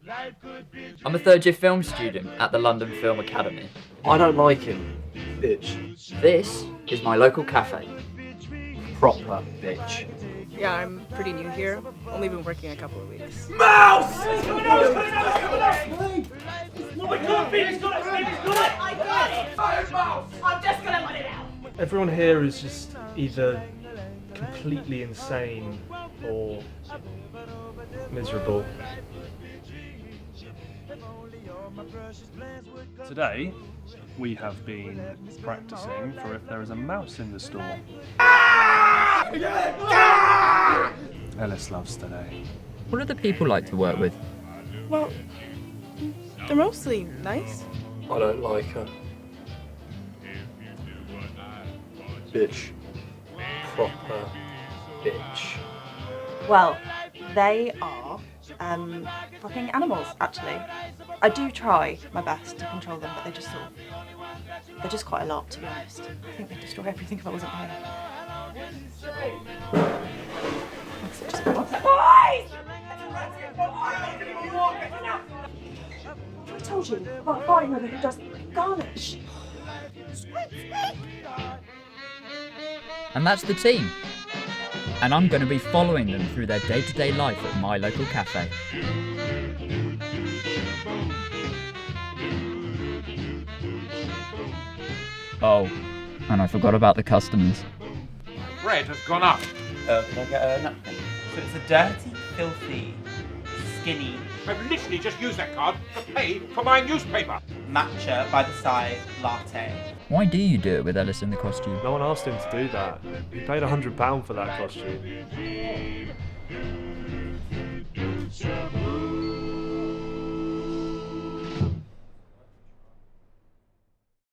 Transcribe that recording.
I'm a third-year film student at the London Film Academy. I don't like him. Bitch. This is my local cafe. Proper bitch. Yeah, I'm pretty new here. Only been working a couple of weeks. Mouse! It's coming out! It's coming out! It's coming out! Oh my God, Phoebe's got it! Phoebe's got it! I got it! Oh, Mouse! I'm just gonna let it out. Everyone here is just either completely insane or miserable. Today, we have been practicing for if there is a mouse in the store. Ellis loves today. What do the people like to work with? Well, they're mostly nice. I don't like her. Bitch. Proper bitch. Well, they are fucking animals, actually. I do try my best to control them, but they're just quite a lot, to be honest. I think they'd destroy everything if I wasn't here. Boys! I told you about buying one who does garnish. And that's the team. And I'm going to be following them through their day-to-day life at my local cafe. Oh, and I forgot about the customers. Bread has gone up. Can I get a napkin? So it's a dirty, filthy, skinny I've literally just used that card to pay for my newspaper. matcha by the side latte. Why do you do it with Ellis in the costume? No one asked him to do that. He paid £100 for that costume.